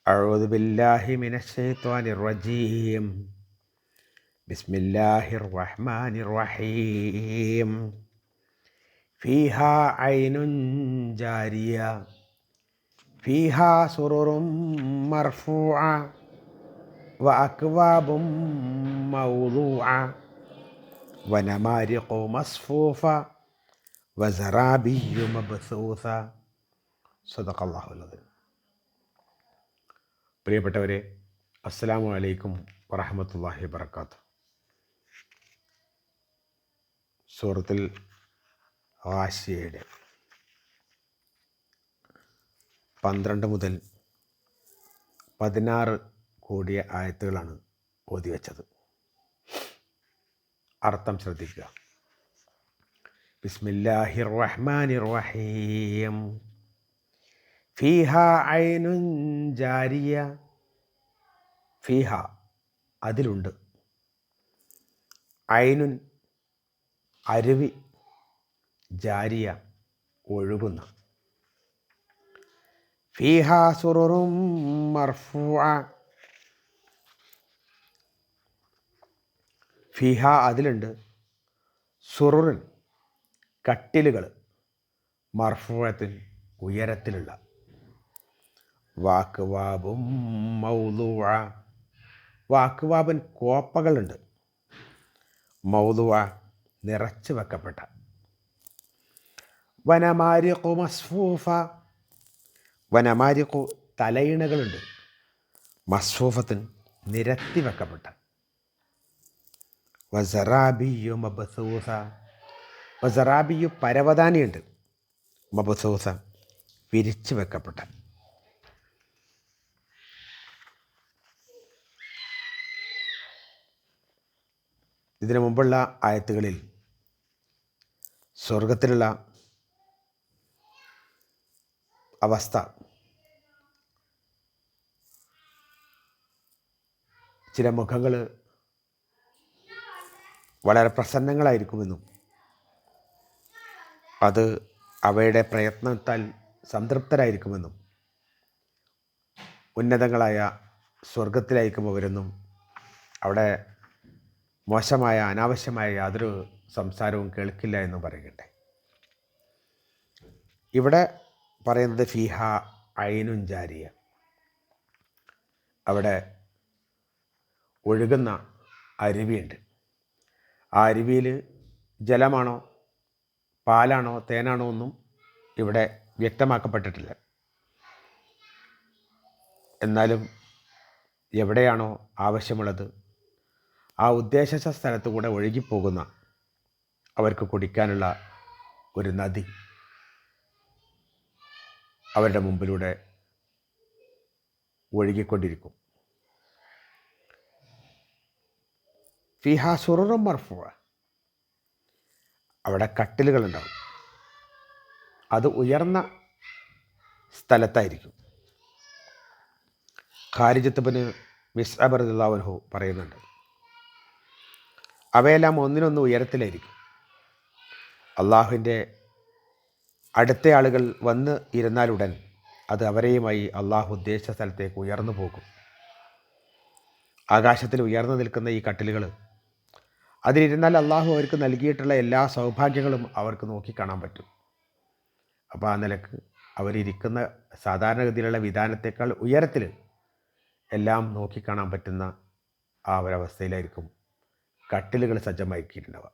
أعوذ بالله من الشيطان الرجيم. بسم الله الرحمن الرحيم. فيها عين جارية فيها سرر مرفوعة وأكواب موضوعة ونمارق مصفوفة وزرابي مبثوثة. صدق الله العظيم. പ്രിയപ്പെട്ടവരെ, അസ്സലാമു അലൈക്കും വറഹ്മത്തുള്ളാഹി വബറകാതുഹു. സൂറത്തുൽ ഗാശിയയുടെ 12 മുതൽ 16 കൂടിയ ആയത്തുകളാണ് ഓതി വെച്ചത്. അർത്ഥം ശ്രദ്ധിക്കുക. ബിസ്മില്ലാഹിർ റഹ്മാനിർ റഹീം. ഫീഹ ഐനുൻ ജാരിയ. ഫീഹ അതിലുണ്ട്, ഐനുൻ അരുവി, ജാരിയ ഒഴുകുന്ന. ഫീഹ സുറുറും മർഫൂഅ. ഫീഹ അതിലുണ്ട്, സുറുറുൻ കട്ടിലുകൾ, മർഫൂഅത്തിൻ ഉയരത്തിലുള്ള. വാക്വാബും മൗദൂഅ. വാക്വാബൻ കോപ്പകളുണ്ട്, മൗദൂഅ നിറച്ചു വെക്കപ്പെട്ട. വനമാരിഖു മസ്ഫൂഫ. വനമാരിഖു തലയിണകളുണ്ട്, മസ്ഫൂഫത്തിൻ നിരത്തി വെക്കപ്പെട്ട. വസറാബിയു മബ്സൂസ. വസറാബിയു പരവതാനിയുണ്ട്, മബ്സൂസ വിരിച്ചു വെക്കപ്പെട്ട. ഇതിനു മുമ്പുള്ള ആയത്തുകളിൽ സ്വർഗത്തിലുള്ള അവസ്ഥ, ചില മുഖങ്ങൾ വളരെ പ്രസന്നങ്ങളായിരിക്കുമെന്നും അത് അവയുടെ പ്രയത്നത്താൽ സംതൃപ്തരായിരിക്കുമെന്നും ഉന്നതങ്ങളായ സ്വർഗത്തിലായിരിക്കുമവരെന്നും അവിടെ മോശമായ അനാവശ്യമായ യാതൊരു സംസാരവും കേൾക്കില്ല എന്നും പറയുകട്ടെ. ഇവിടെ പറയുന്നത് ഫീഹ ഐനുൻ ജാരിയ, അവിടെ ഒഴുകുന്ന അരുവിയുണ്ട്. ആ അരുവിയിൽ ജലമാണോ പാലാണോ തേനാണോ ഒന്നും ഇവിടെ വ്യക്തമാക്കപ്പെട്ടിട്ടില്ല. എന്നാലും എവിടെയാണോ ആവശ്യമുള്ളത് ആ ഉദ്ദേശിച്ച സ്ഥലത്തു കൂടെ ഒഴുകിപ്പോകുന്ന അവർക്ക് കുടിക്കാനുള്ള ഒരു നദി അവരുടെ മുമ്പിലൂടെ ഒഴുകിക്കൊണ്ടിരിക്കും. ഫിഹ സുറുറും മർഫൂഅ. അവിടെ കട്ടിലുകളുണ്ടാവും, അത് ഉയർന്ന സ്ഥലത്തായിരിക്കും. ഖാരിജത്ത് ബിൻ മിസ്അബ് റളിയല്ലാഹു അൻഹു പറയുന്നുണ്ട്, അവയെല്ലാം ഒന്നിനൊന്ന് ഉയരത്തിലായിരിക്കും. അള്ളാഹുവിൻ്റെ അടുത്ത ആളുകൾ വന്ന് ഇരുന്നാലുടൻ അത് അവരെയുമായി അള്ളാഹു ഉദ്ദേശിച്ച സ്ഥലത്തേക്ക് ഉയർന്നു പോകും. ആകാശത്തിൽ ഉയർന്നു നിൽക്കുന്ന ഈ കട്ടിലുകൾ, അതിലിരുന്നാൽ അള്ളാഹു അവർക്ക് നൽകിയിട്ടുള്ള എല്ലാ സൗഭാഗ്യങ്ങളും അവർക്ക് നോക്കിക്കാണാൻ പറ്റും. അപ്പോൾ ആ നിലക്ക് അവരിയ്ക്കുന്ന സാധാരണഗതിയിലുള്ള വിധാനത്തേക്കാൾ ഉയരത്തിൽ എല്ലാം നോക്കിക്കാണാൻ പറ്റുന്ന ആ ഒരവസ്ഥയിലായിരിക്കും കട്ടിലുകൾ സജ്ജമാക്കിയിട്ടുണ്ടാവുക.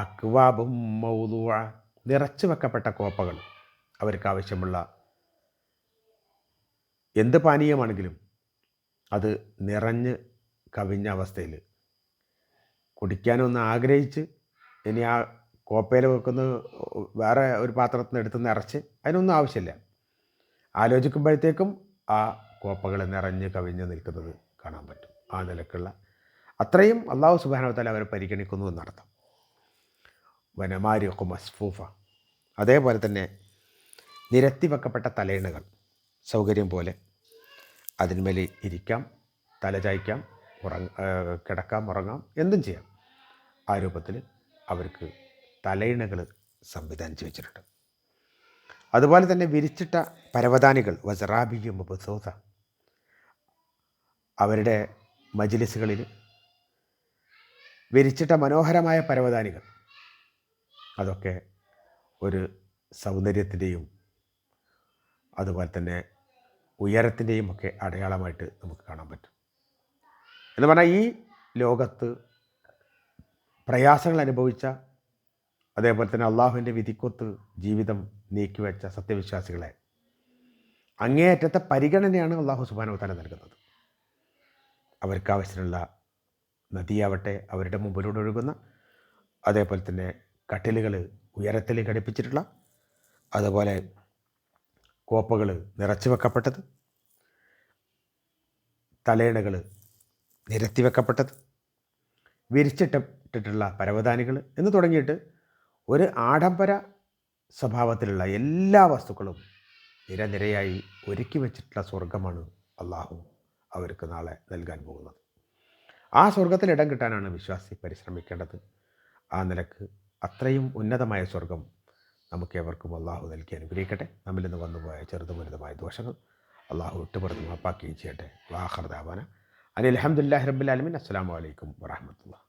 അക്വാബും മൗദൂഅ. നിറച്ചു വെക്കപ്പെട്ട കോപ്പകൾ, അവർക്ക് ആവശ്യമുള്ള എന്ത് പാനീയമാണെങ്കിലും അത് നിറഞ്ഞ് കവിഞ്ഞ അവസ്ഥയിൽ കുടിക്കാനൊന്ന് ആഗ്രഹിച്ച് ഇനി ആ കോപ്പയിൽ വെക്കുന്ന വേറെ ഒരു പാത്രത്തിൽ നിന്ന് എടുത്ത് നിറച്ച് അതിനൊന്നും ആവശ്യമില്ല. ആലോചിക്കുമ്പോഴത്തേക്കും ആ കോപ്പകൾ നിറഞ്ഞ് കവിഞ്ഞ് നിൽക്കുന്നത് കാണാൻ പറ്റും. ആ നിലക്കുള്ള അത്രയും അള്ളാഹു സുബ്ഹാനഹു വ തആല അവരെ പരിഗണിക്കുന്നു എന്നർത്ഥം. വനമാരിഖു മസ്ഫൂഫ. അതേപോലെ തന്നെ നിരത്തി വെക്കപ്പെട്ട തലയിണകൾ, സൗകര്യം പോലെ അതിന്മേൽ ഇരിക്കാം, തല ചായ്ക്കാം, കിടക്കാം, ഉറങ്ങാം, എന്തും ചെയ്യാം. ആ രൂപത്തിൽ അവർക്ക് തലയിണകൾ സംവിധാനിച്ച് വെച്ചിട്ടുണ്ട്. അതുപോലെ തന്നെ വിരിച്ചിട്ട പരവതാനികൾ വസറാബിയും ബസൂസ, അവരുടെ മജ്ലിസുകളിൽ വിരിച്ചിട്ട മനോഹരമായ പരവതാനികൾ, അതൊക്കെ ഒരു സൗന്ദര്യത്തിൻ്റെയും അതുപോലെ തന്നെ ഉയരത്തിൻ്റെയും ഒക്കെ അടയാളമായിട്ട് നമുക്ക് കാണാൻ പറ്റും. എന്ന് പറഞ്ഞാൽ ഈ ലോകത്ത് പ്രയാസങ്ങൾ അനുഭവിച്ച, അതേപോലെ തന്നെ അള്ളാഹുവിൻ്റെ വിധിക്കൊത്ത് ജീവിതം നീക്കിവെച്ച സത്യവിശ്വാസികളെ അങ്ങേയറ്റത്തെ പരിഗണനയാണ് അള്ളാഹു സുബ്ഹാനഹു വ തആല നൽകുന്നത്. അവർക്ക് ആവശ്യമുള്ള നദിയാവട്ടെ, അവരുടെ മുമ്പിലൂടെ ഒഴുകുന്ന, അതേപോലെ തന്നെ കട്ടിലുകൾ ഉയരത്തിൽ ഘടിപ്പിച്ചിട്ടുള്ള, അതുപോലെ കോപ്പകൾ നിറച്ചു വെക്കപ്പെട്ടത്, തലേണകൾ നിരത്തി വെക്കപ്പെട്ടത്, വിരിച്ചിട്ടിട്ടുള്ള പരവതാനികൾ എന്ന് തുടങ്ങിയിട്ട് ഒരു ആഡംബര സ്വഭാവത്തിലുള്ള എല്ലാ വസ്തുക്കളും നിരനിരയായി ഒരുക്കി വെച്ചിട്ടുള്ള സ്വർഗമാണ് അള്ളാഹു അവർക്ക് നാളെ നൽകാൻ പോകുന്നത്. ആ സ്വർഗത്തിൽ ഇടം കിട്ടാനാണ് വിശ്വാസി പരിശ്രമിക്കേണ്ടത്. ആ നിലക്ക് അത്രയും ഉന്നതമായ സ്വർഗം നമുക്കേവർക്കും അള്ളാഹു നൽകി അനുഗ്രഹിക്കട്ടെ. നമ്മിൽ നിന്ന് വന്നുപോയ ചെറുതും വലുതുമായ ദോഷങ്ങൾ അള്ളാഹു വിട്ടുപുറത്ത് മാപ്പാക്കുകയും ചെയ്യട്ടെ. വാഖിർ ദഅവാന അനിൽ ഹംദുലില്ലാഹി റബ്ബിൽ ആലമീൻ. അസ്സലാമു അലൈക്കും വറഹ്മത്തുള്ളാഹി.